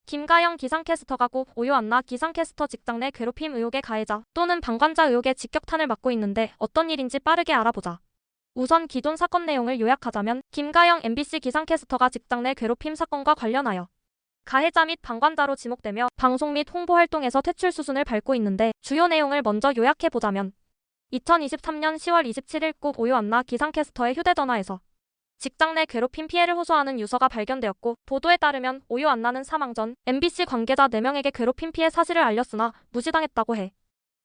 김가영 기상캐스터가 고 오유안나 기상캐스터 직장 내 괴롭힘 의혹의 가해자 또는 방관자 의혹의 직격탄을 맞고 있는데 어떤 일인지 빠르게 알아보자. 우선 기존 사건 내용을 요약하자면 김가영 MBC 기상캐스터가 직장 내 괴롭힘 사건과 관련하여 가해자 및 방관자로 지목되며 방송 및 홍보 활동에서 퇴출 수순을 밟고 있는데 주요 내용을 먼저 요약해보자면 2023년 10월 27일 고 오유안나 기상캐스터의 휴대전화에서 직장 내 괴롭힘 피해를 호소하는 유서가 발견되었고 보도에 따르면 오유안나는 사망 전 MBC 관계자 4명에게 괴롭힘 피해 사실을 알렸으나 무시당했다고 해.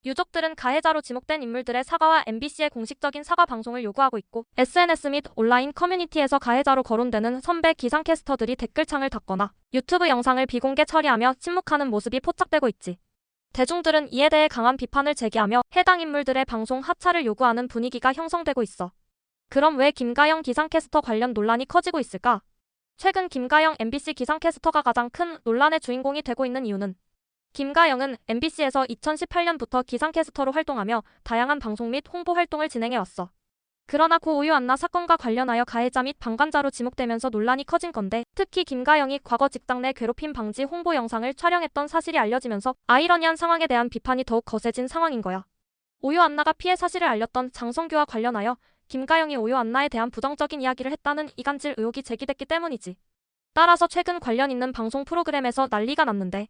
유족들은 가해자로 지목된 인물들의 사과와 MBC의 공식적인 사과 방송을 요구하고 있고 SNS 및 온라인 커뮤니티에서 가해자로 거론되는 선배 기상캐스터들이 댓글창을 닫거나 유튜브 영상을 비공개 처리하며 침묵하는 모습이 포착되고 있지. 대중들은 이에 대해 강한 비판을 제기하며 해당 인물들의 방송 하차를 요구하는 분위기가 형성되고 있어. 그럼 왜 김가영 기상캐스터 관련 논란이 커지고 있을까? 최근 김가영 MBC 기상캐스터가 가장 큰 논란의 주인공이 되고 있는 이유는 김가영은 MBC에서 2018년부터 기상캐스터로 활동하며 다양한 방송 및 홍보 활동을 진행해왔어. 그러나 고 오유안나 사건과 관련하여 가해자 및 방관자로 지목되면서 논란이 커진 건데 특히 김가영이 과거 직장 내 괴롭힘 방지 홍보 영상을 촬영했던 사실이 알려지면서 아이러니한 상황에 대한 비판이 더욱 거세진 상황인 거야. 오유안나가 피해 사실을 알렸던 장성규와 관련하여 김가영이 오유안나에 대한 부정적인 이야기를 했다는 이간질 의혹이 제기됐기 때문이지. 따라서 최근 관련 있는 방송 프로그램에서 난리가 났는데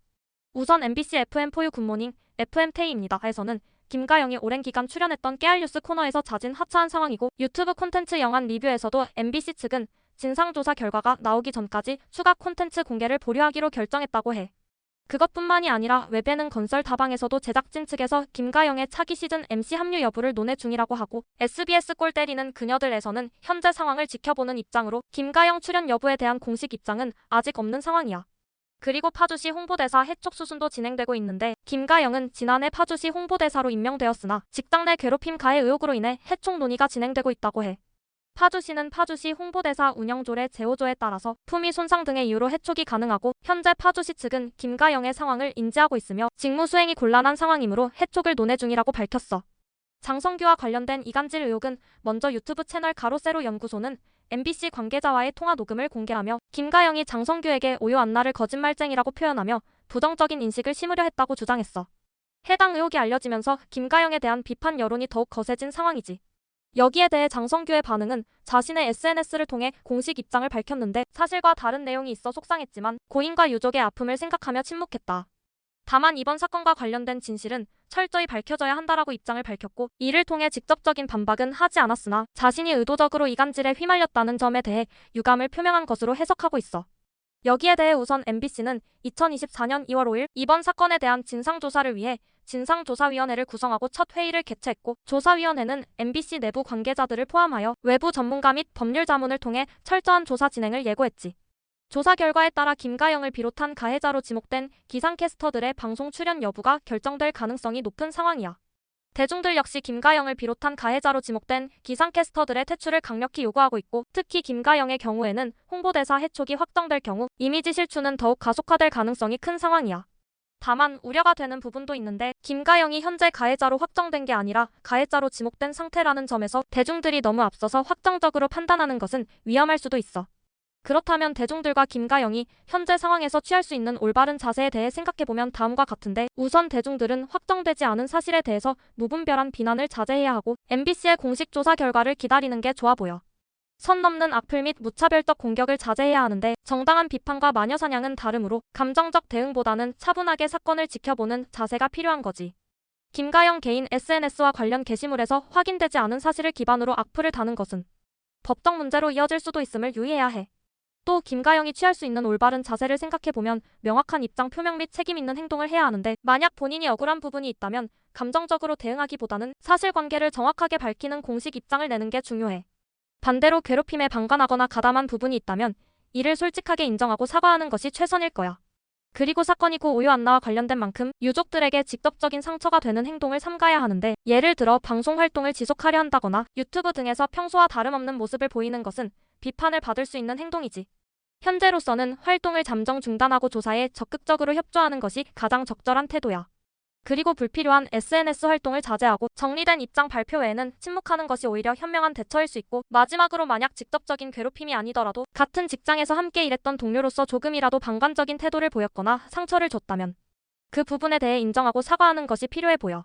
우선 MBC FM4U 굿모닝 FM테이입니다에서는 김가영이 오랜 기간 출연했던 깨알뉴스 코너에서 자진 하차한 상황이고 유튜브 콘텐츠 영화 리뷰에서도 MBC 측은 진상조사 결과가 나오기 전까지 추가 콘텐츠 공개를 보류하기로 결정했다고 해. 그것뿐만이 아니라 웹예능 건설 다방에서도 제작진 측에서 김가영의 차기 시즌 MC 합류 여부를 논의 중이라고 하고 SBS 꼴 때리는 그녀들에서는 현재 상황을 지켜보는 입장으로 김가영 출연 여부에 대한 공식 입장은 아직 없는 상황이야. 그리고 파주시 홍보대사 해촉 수순도 진행되고 있는데 김가영은 지난해 파주시 홍보대사로 임명되었으나 직장 내 괴롭힘 가해 의혹으로 인해 해촉 논의가 진행되고 있다고 해. 파주시는 파주시 홍보대사 운영조례 제5조에 따라서 품위 손상 등의 이유로 해촉이 가능하고 현재 파주시 측은 김가영의 상황을 인지하고 있으며 직무 수행이 곤란한 상황이므로 해촉을 논의 중이라고 밝혔어. 장성규와 관련된 이간질 의혹은 먼저 유튜브 채널 가로세로 연구소는 MBC 관계자와의 통화 녹음을 공개하며 김가영이 장성규에게 오유안나를 거짓말쟁이라고 표현하며 부정적인 인식을 심으려 했다고 주장했어. 해당 의혹이 알려지면서 김가영에 대한 비판 여론이 더욱 거세진 상황이지. 여기에 대해 장성규의 반응은 자신의 SNS를 통해 공식 입장을 밝혔는데 사실과 다른 내용이 있어 속상했지만 고인과 유족의 아픔을 생각하며 침묵했다. 다만 이번 사건과 관련된 진실은 철저히 밝혀져야 한다라고 입장을 밝혔고 이를 통해 직접적인 반박은 하지 않았으나 자신이 의도적으로 이간질에 휘말렸다는 점에 대해 유감을 표명한 것으로 해석하고 있어. 여기에 대해 우선 MBC는 2024년 2월 5일 이번 사건에 대한 진상조사를 위해 진상조사위원회를 구성하고 첫 회의를 개최했고 조사위원회는 MBC 내부 관계자들을 포함하여 외부 전문가 및 법률 자문을 통해 철저한 조사 진행을 예고했지. 조사 결과에 따라 김가영을 비롯한 가해자로 지목된 기상캐스터들의 방송 출연 여부가 결정될 가능성이 높은 상황이야. 대중들 역시 김가영을 비롯한 가해자로 지목된 기상캐스터들의 퇴출을 강력히 요구하고 있고 특히 김가영의 경우에는 홍보대사 해촉이 확정될 경우 이미지 실추는 더욱 가속화될 가능성이 큰 상황이야. 다만 우려가 되는 부분도 있는데 김가영이 현재 가해자로 확정된 게 아니라 가해자로 지목된 상태라는 점에서 대중들이 너무 앞서서 확정적으로 판단하는 것은 위험할 수도 있어. 그렇다면 대중들과 김가영이 현재 상황에서 취할 수 있는 올바른 자세에 대해 생각해보면 다음과 같은데 우선 대중들은 확정되지 않은 사실에 대해서 무분별한 비난을 자제해야 하고 MBC의 공식 조사 결과를 기다리는 게 좋아 보여. 선 넘는 악플 및 무차별적 공격을 자제해야 하는데 정당한 비판과 마녀사냥은 다르므로 감정적 대응보다는 차분하게 사건을 지켜보는 자세가 필요한 거지. 김가영 개인 SNS와 관련 게시물에서 확인되지 않은 사실을 기반으로 악플을 다는 것은 법적 문제로 이어질 수도 있음을 유의해야 해. 또 김가영이 취할 수 있는 올바른 자세를 생각해보면 명확한 입장 표명 및 책임 있는 행동을 해야 하는데 만약 본인이 억울한 부분이 있다면 감정적으로 대응하기보다는 사실관계를 정확하게 밝히는 공식 입장을 내는 게 중요해. 반대로 괴롭힘에 방관하거나 가담한 부분이 있다면 이를 솔직하게 인정하고 사과하는 것이 최선일 거야. 그리고 사건이 고 오유안나와 관련된 만큼 유족들에게 직접적인 상처가 되는 행동을 삼가야 하는데 예를 들어 방송 활동을 지속하려 한다거나 유튜브 등에서 평소와 다름없는 모습을 보이는 것은 비판을 받을 수 있는 행동이지. 현재로서는 활동을 잠정 중단하고 조사에 적극적으로 협조하는 것이 가장 적절한 태도야. 그리고 불필요한 SNS 활동을 자제하고 정리된 입장 발표 외에는 침묵하는 것이 오히려 현명한 대처일 수 있고, 마지막으로 만약 직접적인 괴롭힘이 아니더라도 같은 직장에서 함께 일했던 동료로서 조금이라도 방관적인 태도를 보였거나 상처를 줬다면 그 부분에 대해 인정하고 사과하는 것이 필요해 보여.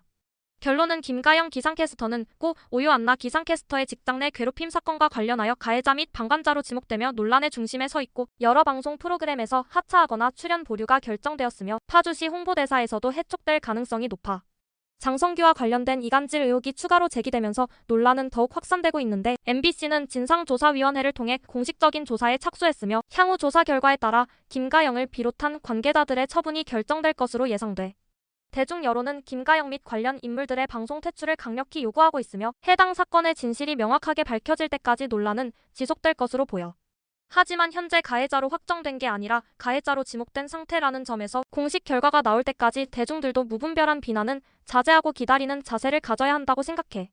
결론은 김가영 기상캐스터는 고 오유안나 기상캐스터의 직장 내 괴롭힘 사건과 관련하여 가해자 및 방관자로 지목되며 논란의 중심에 서 있고, 여러 방송 프로그램에서 하차하거나 출연 보류가 결정되었으며 파주시 홍보대사에서도 해촉될 가능성이 높아 장성규와 관련된 이간질 의혹이 추가로 제기되면서 논란은 더욱 확산되고 있는데, MBC는 진상조사위원회를 통해 공식적인 조사에 착수했으며 향후 조사 결과에 따라 김가영을 비롯한 관계자들의 처분이 결정될 것으로 예상돼. 대중 여론은 김가영 및 관련 인물들의 방송 퇴출을 강력히 요구하고 있으며, 해당 사건의 진실이 명확하게 밝혀질 때까지 논란은 지속될 것으로 보여. 하지만 현재 가해자로 확정된 게 아니라 가해자로 지목된 상태라는 점에서 공식 결과가 나올 때까지 대중들도 무분별한 비난은 자제하고 기다리는 자세를 가져야 한다고 생각해.